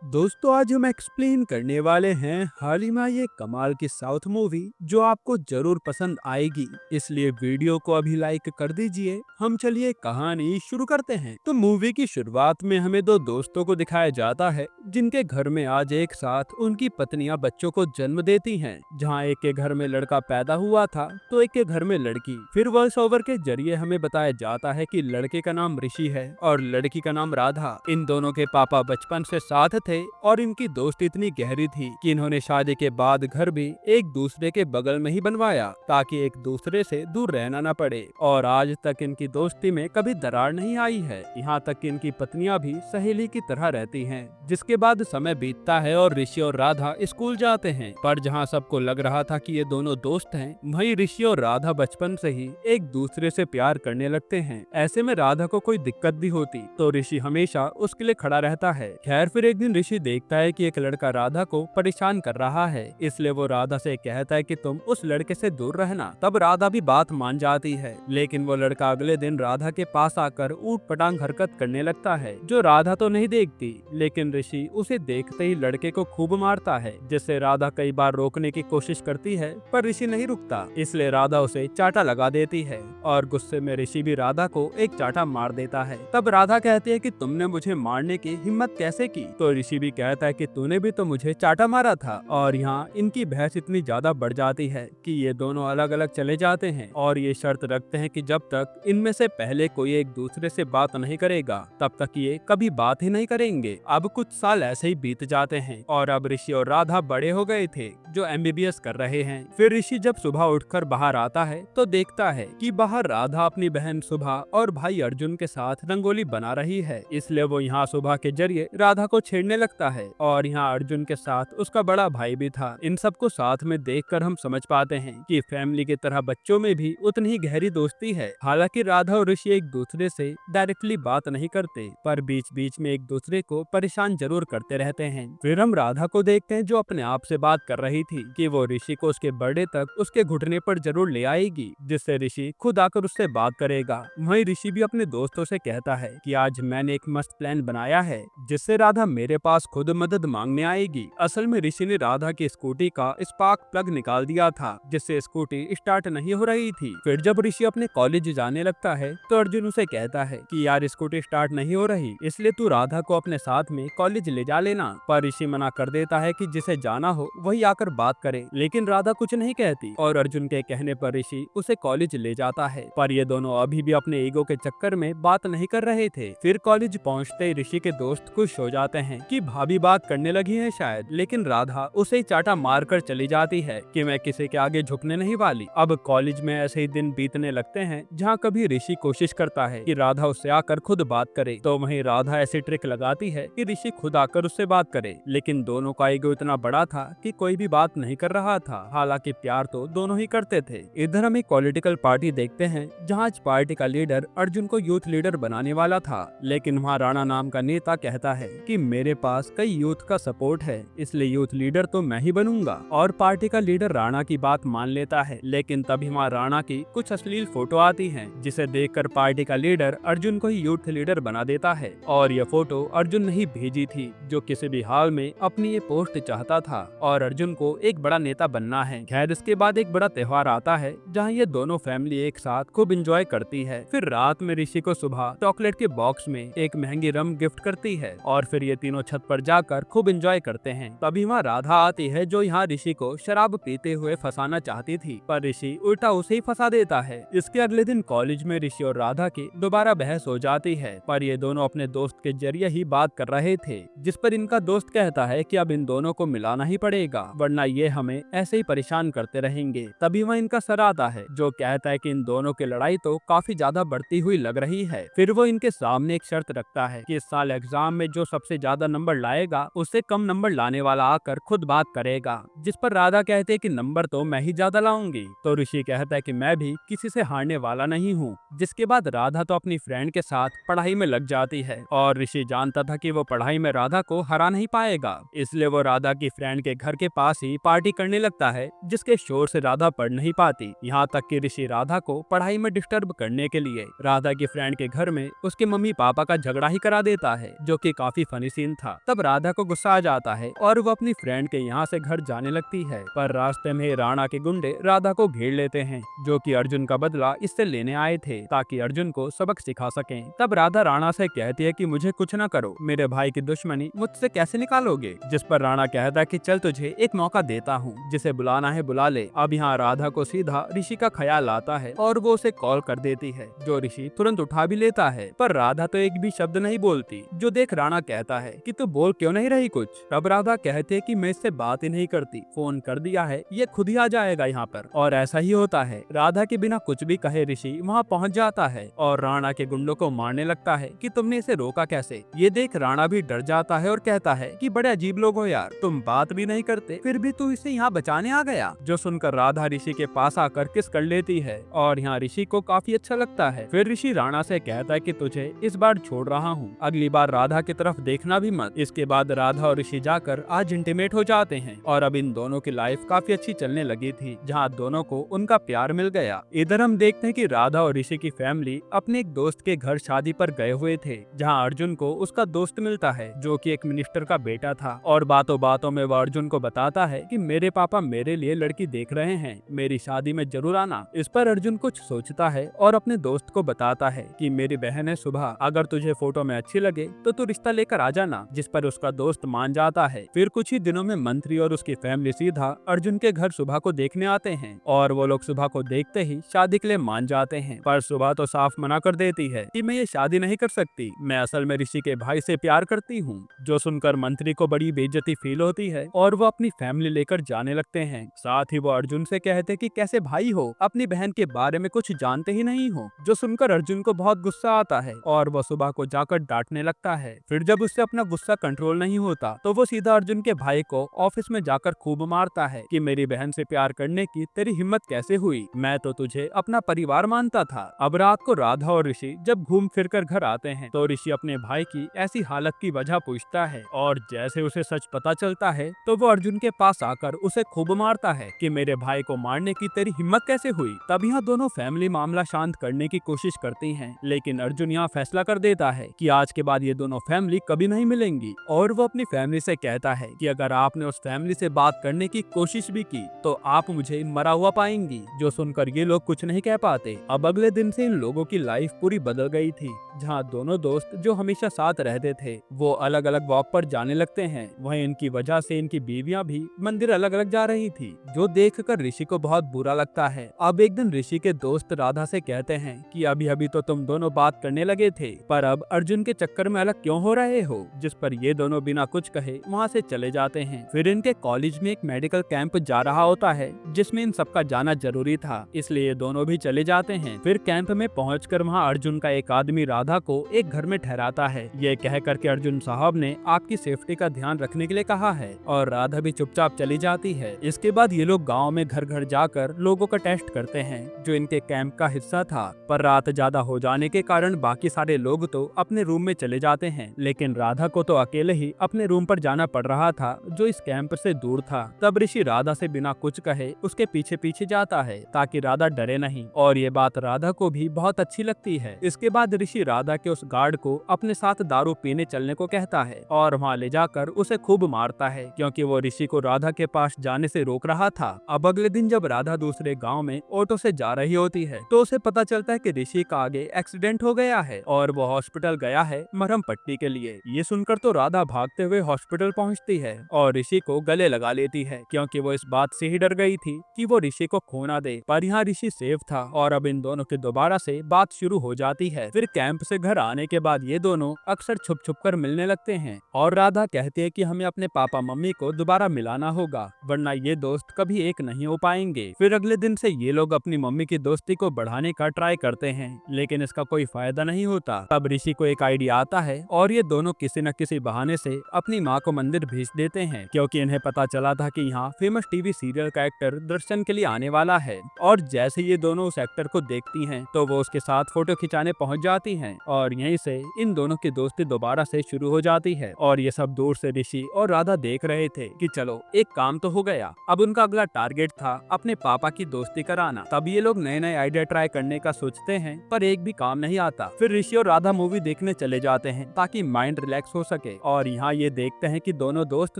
दोस्तों आज हम एक्सप्लेन करने वाले हैं हाल ही में ये कमाल की साउथ मूवी जो आपको जरूर पसंद आएगी, इसलिए वीडियो को अभी लाइक कर दीजिए। हम चलिए कहानी शुरू करते हैं। तो मूवी की शुरुआत में हमें दो दोस्तों को दिखाया जाता है जिनके घर में आज एक साथ उनकी पत्नियां बच्चों को जन्म देती हैं। जहां एक के घर में लड़का पैदा हुआ था तो एक के घर में लड़की। फिर वॉइस ओवर के जरिए हमें बताया जाता है कि लड़के का नाम ऋषि है और लड़की का नाम राधा। इन दोनों के पापा बचपन से साथ थे और इनकी दोस्ती इतनी गहरी थी कि इन्होंने शादी के बाद घर भी एक दूसरे के बगल में ही बनवाया ताकि एक दूसरे से दूर रहना न पड़े। और आज तक इनकी दोस्ती में कभी दरार नहीं आई है। यहाँ तक कि इनकी पत्नियां भी सहेली की तरह रहती हैं। जिसके बाद समय बीतता है और ऋषि और राधा स्कूल जाते हैं। पर जहाँ सबको लग रहा था कि ये दोनों दोस्त हैं, वहीं ऋषि और राधा बचपन से ही एक दूसरे से प्यार करने लगते हैं। ऐसे में राधा को कोई दिक्कत भी होती तो ऋषि हमेशा उसके लिए खड़ा रहता है। खैर फिर एक दिन ऋषि देखता है कि एक लड़का राधा को परेशान कर रहा है, इसलिए वो राधा से कहता है कि तुम उस लड़के से दूर रहना। तब राधा भी बात मान जाती है, लेकिन वो लड़का अगले दिन राधा के पास आकर ऊट पटांग हरकत करने लगता है जो राधा तो नहीं देखती, लेकिन ऋषि उसे देखते ही लड़के को खूब मारता है, जिससे राधा कई बार रोकने की कोशिश करती है पर ऋषि नहीं रुकता, इसलिए राधा उसे चाटा लगा देती है और गुस्से में ऋषि भी राधा को एक चाटा मार देता है। तब राधा कहती है कि तुमने मुझे मारने की हिम्मत कैसे की? तो ऋषि भी कहता है कि तूने भी तो मुझे चाटा मारा था। और यहाँ इनकी बहस इतनी ज्यादा बढ़ जाती है कि ये दोनों अलग अलग चले जाते हैं और ये शर्त रखते हैं कि जब तक इनमें से पहले कोई एक दूसरे से बात नहीं करेगा तब तक ये कभी बात ही नहीं करेंगे। अब कुछ साल ऐसे ही बीत जाते हैं और अब ऋषि और राधा बड़े हो गए थे जो एमबीबीएस कर रहे हैं। फिर ऋषि जब सुबह उठकर बाहर आता है तो देखता है कि बाहर राधा अपनी बहन सुबह और भाई अर्जुन के साथ रंगोली बना रही है, इसलिए वो यहाँ सुबह के जरिए राधा को छेड़ने लगता है। और यहाँ अर्जुन के साथ उसका बड़ा भाई भी था। इन सबको साथ में देखकर हम समझ पाते हैं कि फैमिली की तरह बच्चों में भी उतनी ही गहरी दोस्ती है। हालांकि राधा और ऋषि एक दूसरे से डायरेक्टली बात नहीं करते पर बीच बीच में एक दूसरे को परेशान जरूर करते रहते हैं। फिर हम राधा को देखते हैं जो अपने आप से बात कर रही थी कि वो ऋषि को उसके बर्थडे तक उसके घुटने पर जरूर ले आएगी, जिससे ऋषि खुद आकर उससे बात करेगा। वहीं ऋषि भी अपने दोस्तों से कहता है कि आज मैंने एक मस्त प्लान बनाया है जिससे राधा मेरे पास खुद मदद मांगने आएगी। असल में ऋषि ने राधा की स्कूटी का स्पार्क प्लग निकाल दिया था जिससे स्कूटी स्टार्ट नहीं हो रही थी। फिर जब ऋषि अपने कॉलेज जाने लगता है तो अर्जुन उसे कहता है कि यार स्कूटी स्टार्ट नहीं हो रही, इसलिए तू राधा को अपने साथ में कॉलेज ले जा लेना। पर ऋषि मना कर देता है कि जिसे जाना हो वही आकर बात करे, लेकिन राधा कुछ नहीं कहती और अर्जुन के कहने पर ऋषि उसे कॉलेज ले जाता है। पर ये दोनों अभी भी अपने ईगो के चक्कर में बात नहीं कर रहे थे। फिर कॉलेज पहुंचते ही ऋषि के दोस्त खुश हो जाते हैं कि भाभी बात करने लगी है शायद, लेकिन राधा उसे चाटा मार कर चली जाती है कि मैं किसी के आगे झुकने नहीं वाली। अब कॉलेज में ऐसे ही दिन बीतने लगते हैं जहाँ कभी ऋषि कोशिश करता है कि राधा उससे आकर खुद बात करे तो वहीं राधा ऐसी ट्रिक लगाती है कि ऋषि खुद आकर उससे बात करे, लेकिन दोनों का ईगो इतना बड़ा था कि कोई भी बात नहीं कर रहा था। हालांकि प्यार तो दोनों ही करते थे। इधर हम एक पॉलिटिकल पार्टी देखते हैं जहाँ पार्टी का लीडर अर्जुन को यूथ लीडर बनाने वाला था, लेकिन वहाँ राणा नाम का नेता कहता है कि मेरे पास कई यूथ का सपोर्ट है, इसलिए यूथ लीडर तो मैं ही बनूंगा। और पार्टी का लीडर राणा की बात मान लेता है, लेकिन तभी वहाँ राणा की कुछ अश्लील फोटो आती है जिसे देखकर पार्टी का लीडर अर्जुन को ही यूथ लीडर बना देता है। और यह फोटो अर्जुन ने ही भेजी थी जो किसी भी हाल में अपनी ये पोस्ट चाहता था और अर्जुन को एक बड़ा नेता बनना है। खैर इसके बाद एक बड़ा त्योहार आता है जहाँ ये दोनों फैमिली एक साथ खूब एंजॉय करती है। फिर रात में ऋषि को सुबह चॉकलेट के बॉक्स में एक महंगी रम गिफ्ट करती है और फिर ये तीनों छत पर जाकर खूब एंजॉय करते हैं। तभी वहाँ राधा आती है जो यहाँ ऋषि को शराब पीते हुए फंसाना चाहती थी, पर ऋषि उल्टा उसे ही फंसा देता है। इसके अगले दिन कॉलेज में ऋषि और राधा की दोबारा बहस हो जाती है, पर ये दोनों अपने दोस्त के जरिए ही बात कर रहे थे, जिस पर इनका दोस्त कहता है कि अब इन दोनों को मिलाना ही पड़ेगा वरना ये हमें ऐसे ही परेशान करते रहेंगे। तभी वह इनका सर आता है जो कहता है कि इन दोनों की लड़ाई तो काफी ज्यादा बढ़ती हुई लग रही है। फिर वो इनके सामने एक शर्त रखता है कि इस साल एग्जाम में जो सबसे ज्यादा नंबर लाएगा उससे कम नंबर लाने वाला आकर खुद बात करेगा, जिस पर राधा कहते है कि नंबर तो मैं ही ज्यादा लाऊंगी। तो ऋषि कहता है कि मैं भी किसी से हारने वाला नहीं हूँ। जिसके बाद राधा तो अपनी फ्रेंड के साथ पढ़ाई में लग जाती है और ऋषि जानता था कि वो पढ़ाई में राधा को हरा नहीं पाएगा, इसलिए वो राधा की फ्रेंड के घर के पास ही पार्टी करने लगता है जिसके शोर से राधा पढ़ नहीं पाती। यहाँ तक कि ऋषि राधा को पढ़ाई में डिस्टर्ब करने के लिए राधा की फ्रेंड के घर में उसके मम्मी पापा का झगड़ा ही करा देता है, जो कि काफी फनी सीन था। था। तब राधा को गुस्सा आ जाता है और वो अपनी फ्रेंड के यहाँ से घर जाने लगती है, पर रास्ते में राणा के गुंडे राधा को घेर लेते हैं, जो कि अर्जुन का बदला इससे लेने आए थे ताकि अर्जुन को सबक सिखा सकें। तब राधा राणा से कहती है कि मुझे कुछ न करो, मेरे भाई की दुश्मनी मुझसे कैसे निकालोगे। जिस पर राणा कहता है कि चल तुझे एक मौका देता हूँ, जिसे बुलाना है बुला ले। अब यहाँ राधा को सीधा ऋषि का ख्याल आता है और वो उसे कॉल कर देती है, जो ऋषि तुरंत उठा भी लेता है, पर राधा तो एक भी शब्द नहीं बोलती। जो देख राणा कहता है कि तू बोल क्यों नहीं रही कुछ। तब राधा कहते है कि मैं इससे बात ही नहीं करती, फोन कर दिया है, ये खुद ही आ जाएगा यहाँ पर। और ऐसा ही होता है। राधा के बिना कुछ भी कहे ऋषि वहाँ पहुँच जाता है और राणा के गुंडों को मारने लगता है कि तुमने इसे रोका कैसे। ये देख राणा भी डर जाता है और कहता है कि बड़े अजीब लोग हो यार, तुम बात भी नहीं करते फिर भी तू इसे यहाँ बचाने आ गया। जो सुनकर राधा ऋषि के पास आकर किस कर लेती है और यहाँ ऋषि को काफी अच्छा लगता है। फिर ऋषि राणा से कहता है कि तुझे इस बार छोड़ रहा हूँ, अगली बार राधा की तरफ देखना भी मत। इसके बाद राधा और ऋषि जाकर आज इंटीमेट हो जाते हैं और अब इन दोनों की लाइफ काफी अच्छी चलने लगी थी, जहाँ दोनों को उनका प्यार मिल गया। इधर हम देखते हैं कि राधा और ऋषि की फैमिली अपने एक दोस्त के घर शादी पर गए हुए थे, जहाँ अर्जुन को उसका दोस्त मिलता है, जो कि एक मिनिस्टर का बेटा था। और बातों बातों में वह अर्जुन को बताता है कि मेरे पापा मेरे लिए लड़की देख रहे हैं, मेरी शादी में जरूर आना। इस पर अर्जुन कुछ सोचता है और अपने दोस्त को बताता है कि मेरी बहन है सुबह, अगर तुझे फोटो में अच्छी लगे तो तू रिश्ता लेकर आ जाना। जिस पर उसका दोस्त मान जाता है। फिर कुछ ही दिनों में मंत्री और उसकी फैमिली सीधा अर्जुन के घर सुबह को देखने आते हैं और वो लोग सुबह को देखते ही शादी के लिए मान जाते हैं। पर सुबह तो साफ मना कर देती है कि मैं ये शादी नहीं कर सकती, मैं असल में ऋषि के भाई से प्यार करती हूँ। जो सुनकर मंत्री को बड़ी बेइज्जती फील होती है और वो अपनी फैमिली लेकर जाने लगते हैं। साथ ही वो अर्जुन से कहते कि कैसे भाई हो, अपनी बहन के बारे में कुछ जानते ही नहीं हो। जो सुनकर अर्जुन को बहुत गुस्सा आता है और वो सुबह को जाकर डांटने लगता है। फिर जब उससे अपना गुस्सा कंट्रोल नहीं होता तो वो सीधा अर्जुन के भाई को ऑफिस में जाकर खूब मारता है कि मेरी बहन से प्यार करने की तेरी हिम्मत कैसे हुई, मैं तो तुझे अपना परिवार मानता था। अब रात को राधा और ऋषि जब घूम फिर कर घर आते हैं तो ऋषि अपने भाई की ऐसी हालत की वजह पूछता है और जैसे उसे सच पता चलता है तो वो अर्जुन के पास आकर उसे खूब मारता है कि मेरे भाई को मारने की तेरी हिम्मत कैसे हुई। तब यहाँ दोनों फैमिली मामला शांत करने की कोशिश करती हैं, लेकिन अर्जुन यहाँ फैसला कर देता है कि आज के बाद ये दोनों फैमिली कभी नहीं मिलेंगी। और वो अपनी फैमिली से कहता है कि अगर आपने उस फैमिली से बात करने की कोशिश भी की तो आप मुझे मरा हुआ पाएंगी। जो सुनकर ये लोग कुछ नहीं कह पाते। अब अगले दिन से इन लोगों की लाइफ पूरी बदल गई थी, जहाँ दोनों दोस्त जो हमेशा साथ रहते थे वो अलग अलग वॉक पर जाने लगते हैं। वहीं इनकी वजह से इनकी बीवियां भी मंदिर अलग अलग जा रही थी, जो देखकर ऋषि को बहुत बुरा लगता है। अब एक दिन ऋषि के दोस्त राधा से कहते हैं कि अभी अभी तो तुम दोनों बात करने लगे थे, पर अब अर्जुन के चक्कर में अलग क्यों हो रहे हो। जिस पर ये दोनों बिना कुछ कहे वहाँ से चले जाते हैं। फिर इनके कॉलेज में एक मेडिकल कैंप जा रहा होता है, जिसमें इन सबका जाना जरूरी था, इसलिए दोनों भी चले जाते हैं। फिर कैंप में पहुंचकर वहाँ अर्जुन का एक आदमी राधा को एक घर में ठहराता है। ये कह करके अर्जुन साहब ने आपकी सेफ्टी का ध्यान रखने के लिए कहा है, और राधा भी चुपचाप चली जाती है। इसके बाद ये लोग गाँव में घर घर जाकर लोगों का टेस्ट करते हैं, जो इनके कैंप का हिस्सा था। पर रात ज्यादा हो जाने के कारण बाकी सारे लोग तो अपने रूम में चले जाते हैं, लेकिन राधा को तो अकेले ही अपने रूम पर जाना पड़ रहा था, जो इस कैंप से दूर था। तब ऋषि राधा से बिना कुछ कहे उसके पीछे पीछे जाता है ताकि राधा डरे नहीं, और ये बात राधा को भी बहुत अच्छी लगती है। इसके बाद ऋषि राधा के उस गार्ड को अपने साथ दारू पीने चलने को कहता है और वहाँ ले जाकर उसे खूब मारता है, क्योंकि वो ऋषि को राधा के पास जाने से रोक रहा था। अब अगले दिन जब राधा दूसरे गाँव में ऑटो से जा रही होती है तो उसे पता चलता है कि ऋषि का आगे एक्सीडेंट हो गया है और वो हॉस्पिटल गया है मरहम पट्टी के लिए। ये सुनकर तो राधा भागते हुए हॉस्पिटल पहुंचती है और ऋषि को गले लगा लेती है, क्योंकि वो इस बात से ही डर गई थी कि वो ऋषि को खो ना दे। पर यहाँ ऋषि सेफ था और अब इन दोनों की दोबारा से बात शुरू हो जाती है। फिर कैंप से घर आने के बाद ये दोनों अक्सर छुप छुप कर मिलने लगते हैं और राधा कहती है कि हमें अपने पापा मम्मी को दोबारा मिलाना होगा, वरना ये दोस्त कभी एक नहीं हो पाएंगे। फिर अगले दिन से ये लोग अपनी मम्मी की दोस्ती को बढ़ाने का ट्राई करते हैं, लेकिन इसका कोई फायदा नहीं होता। तब ऋषि को एक आइडिया आता है और ये दोनों किसी न किसी बहाने से अपनी माँ को मंदिर भेज देते हैं, क्योंकि इन्हें पता चला था कि यहाँ फेमस टीवी सीरियल का एक्टर दर्शन के लिए आने वाला है। और जैसे ये दोनों उस एक्टर को देखती हैं तो वो उसके साथ फोटो खिंचाने पहुंच जाती हैं, और यहीं से इन दोनों की दोस्ती दोबारा से शुरू हो जाती है। और ये सब दूर से ऋषि और राधा देख रहे थे कि चलो एक काम तो हो गया। अब उनका अगला टारगेट था अपने पापा की दोस्ती कराना। तब ये लोग नए नए आइडिया ट्राई करने का सोचते हैं, पर एक भी काम नहीं आता। फिर ऋषि और राधा मूवी देखने चले जाते हैं ताकि माइंड रिलैक्स हो सके। सके। और यहाँ ये देखते हैं कि दोनों दोस्त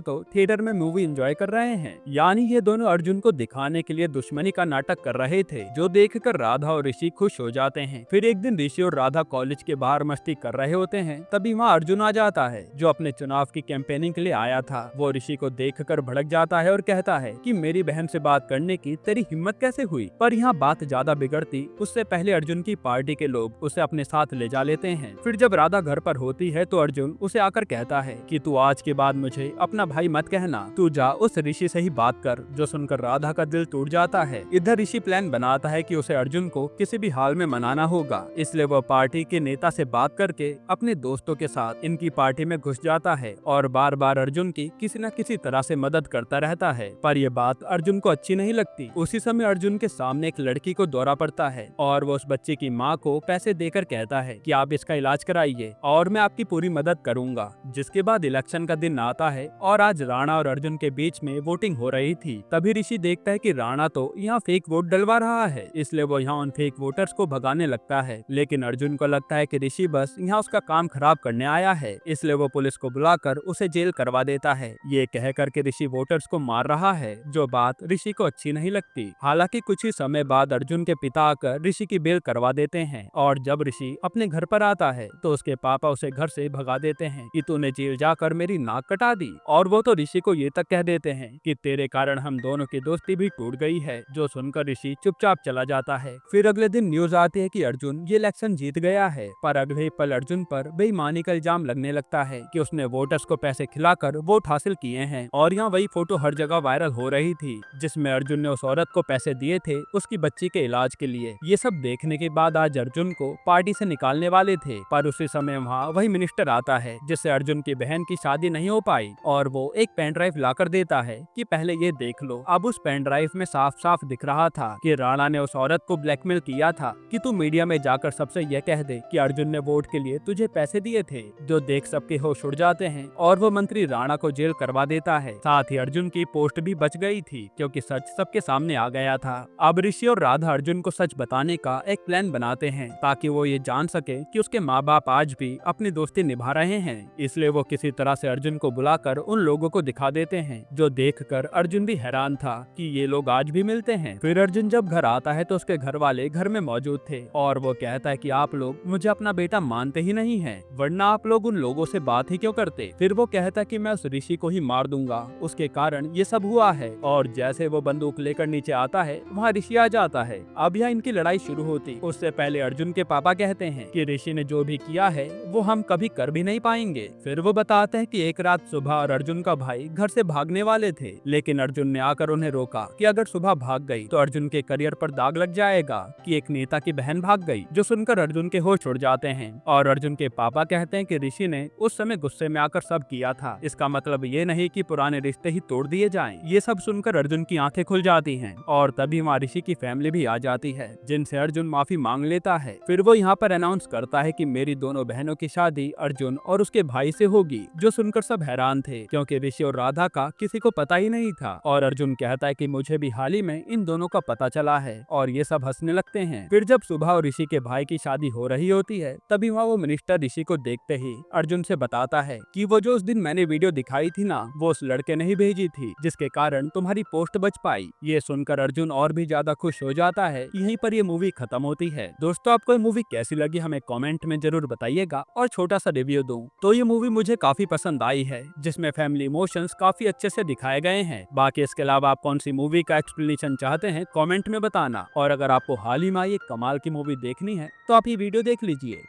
तो थिएटर में मूवी एंजॉय कर रहे हैं, यानी ये दोनों अर्जुन को दिखाने के लिए दुश्मनी का नाटक कर रहे थे, जो देखकर राधा और ऋषि खुश हो जाते हैं। फिर एक दिन ऋषि और राधा कॉलेज के बाहर मस्ती कर रहे होते हैं, तभी वहाँ अर्जुन आ जाता है, जो अपने चुनाव की कैंपेनिंग के लिए आया था। वो ऋषि को देखकर भड़क जाता है और कहता है कि मेरी बहन से बात करने की तेरी हिम्मत कैसे हुई। पर यहाँ बात ज्यादा बिगड़ती उससे पहले अर्जुन की पार्टी के लोग उसे अपने साथ ले जा लेते हैं। फिर जब राधा घर पर होती है तो अर्जुन उसे आकर कहता है कि तू आज के बाद मुझे अपना भाई मत कहना, तू जा उस ऋषि से ही बात कर। जो सुनकर राधा का दिल टूट जाता है। इधर ऋषि प्लान बनाता है कि उसे अर्जुन को किसी भी हाल में मनाना होगा, इसलिए वो पार्टी के नेता से बात करके अपने दोस्तों के साथ इनकी पार्टी में घुस जाता है और बार बार अर्जुन की किसी न किसी तरह से मदद करता रहता है। पर यह बात अर्जुन को अच्छी नहीं लगती। उसी समय अर्जुन के सामने एक लड़की को दौरा पड़ता है और वो उस बच्चे की माँ को पैसे देकर कहता है कि आप इसका इलाज कराइए और मैं आपकी पूरी मदद करूंगा। जिसके बाद इलेक्शन का दिन आता है और आज राणा और अर्जुन के बीच में वोटिंग हो रही थी। तभी ऋषि देखता है कि राणा तो यहाँ फेक वोट डलवा रहा है, इसलिए वो यहाँ उन फेक वोटर्स को भगाने लगता है। लेकिन अर्जुन को लगता है कि ऋषि बस यहाँ उसका काम खराब करने आया है, इसलिए वो पुलिस को बुलाकर उसे जेल करवा देता है। ये कह करके ऋषि वोटर्स को मार रहा है, जो बात ऋषि को अच्छी नहीं लगती। हालांकि कुछ ही समय बाद अर्जुन के पिता आकर ऋषि की बेल करवा देते हैं और जब ऋषि अपने घर पर आता है तो उसके पापा उसे घर से भगा देते हैं कि तूने जेल जाकर मेरी नाक कटा दी। और वो तो ऋषि को ये तक कह देते हैं कि तेरे कारण हम दोनों की दोस्ती भी टूट गई है। जो सुनकर ऋषि चुपचाप चला जाता है। फिर अगले दिन न्यूज आती है कि अर्जुन ये इलेक्शन जीत गया है, पर अगले पल अर्जुन पर बेईमानी का इल्जाम लगने लगता है कि उसने वोटर्स को पैसे खिलाकर वोट हासिल किए हैं। और यहाँ वही फोटो हर जगह वायरल हो रही थी, जिसमें अर्जुन ने उस औरत को पैसे दिए थे उसकी बच्ची के इलाज के लिए। ये सब देखने के बाद आज अर्जुन को पार्टी से निकालने वाले थे, पर उसी समय वहाँ वही मिनिस्टर आता है, जिससे अर्जुन की बहन की शादी नहीं हो पाई और वो एक पेन ड्राइव लाकर देता है कि पहले ये देख लो। अब उस पेन ड्राइव में साफ साफ दिख रहा था कि राणा ने उस औरत को ब्लैकमेल किया था कि तू मीडिया में जाकर सबसे यह कह दे कि अर्जुन ने वोट के लिए तुझे पैसे दिए थे। जो देख सबके होश उड़ जाते हैं और वो मंत्री राणा को जेल करवा देता है। साथ ही अर्जुन की पोस्ट भी बच गई थी, क्योंकि सच सबके सामने आ गया था। अब ऋषि और राधा अर्जुन को सच बताने का एक प्लान बनाते हैं, ताकि वो ये जान सके कि उसके माँ बाप आज भी अपनी दोस्ती निभा रहे हैं। इसलिए वो किसी तरह से अर्जुन को बुलाकर उन लोगों को दिखा देते हैं, जो देखकर अर्जुन भी हैरान था कि ये लोग आज भी मिलते हैं। फिर अर्जुन जब घर आता है तो उसके घर वाले घर में मौजूद थे और वो कहता है कि आप लोग मुझे अपना बेटा मानते ही नहीं हैं, वरना आप लोग उन लोगों से बात ही क्यों करते। फिर वो कहता है कि मैं उस ऋषि को ही मार दूंगा, उसके कारण ये सब हुआ है। और जैसे वो बंदूक लेकर नीचे आता है, वहाँ ऋषि आ जाता है। अब यहाँ इनकी लड़ाई शुरू होती उससे पहले अर्जुन के पापा कहते हैं कि ऋषि ने जो भी किया है वो हम कभी कर भी नहीं पाएंगे। फिर वो बताते हैं कि एक रात सुबह और अर्जुन का भाई घर से भागने वाले थे, लेकिन अर्जुन ने आकर उन्हें रोका कि अगर सुबह भाग गई तो अर्जुन के करियर पर दाग लग जाएगा कि एक नेता की बहन भाग गई। जो सुनकर अर्जुन के होश उड़ जाते हैं और अर्जुन के पापा कहते हैं कि ऋषि ने उस समय गुस्से में आकर सब किया था, इसका मतलब ये नहीं कि पुराने रिश्ते ही तोड़ दिए जाएं। ये सब सुनकर अर्जुन की आंखें खुल जाती हैं और तभी वहाँ ऋषि की फैमिली भी आ जाती है, जिनसे अर्जुन माफी मांग लेता है। फिर वो यहाँ पर अनाउंस करता है कि मेरी दोनों बहनों की शादी अर्जुन और उसके भाई से होगी। जो सुनकर सब हैरान थे, क्योंकि ऋषि और राधा का किसी को पता ही नहीं था। और अर्जुन कहता है कि मुझे भी हाल ही में इन दोनों का पता चला है, और ये सब हंसने लगते हैं। फिर जब सुबह और ऋषि के भाई की शादी हो रही होती है, तभी वहाँ वो मिनिस्टर ऋषि को देखते ही अर्जुन से बताता है कि वो जो उस दिन मैंने वीडियो दिखाई थी ना, वो उस लड़के ने ही भेजी थी, जिसके कारण तुम्हारी पोस्ट बच पाई। ये सुनकर अर्जुन और भी ज्यादा खुश हो जाता है। यहीं पर ये मूवी खत्म होती है। दोस्तों, आपको ये मूवी कैसी लगी हमें कमेंट में जरूर बताइएगा। और छोटा सा रिव्यू दूं तो ये मूवी मुझे काफी पसंद आई है, जिसमें फैमिली इमोशंस काफी अच्छे से दिखाए गए हैं। बाकी इसके अलावा आप कौन सी मूवी का एक्सप्लेनेशन चाहते हैं कमेंट में बताना। और अगर आपको हाल ही में ये कमाल की मूवी देखनी है तो आप ये वीडियो देख लीजिए।